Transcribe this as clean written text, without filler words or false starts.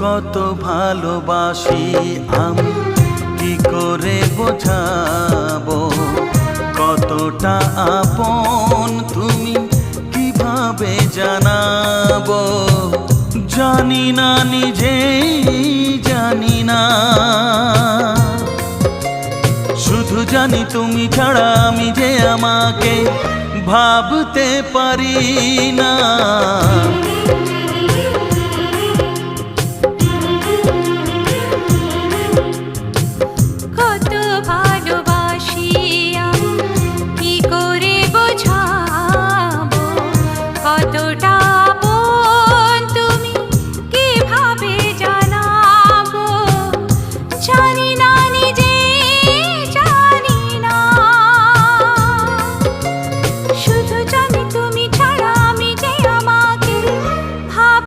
কত ভালোবাসি আমি কি করে বোঝাবো, কতটা আপন তুমি কিভাবে জানাবো। জানি না নিজেই জানি না, শুধু জানি তুমি ছাড়া আমি যে আমাকে ভাবতে পারি না।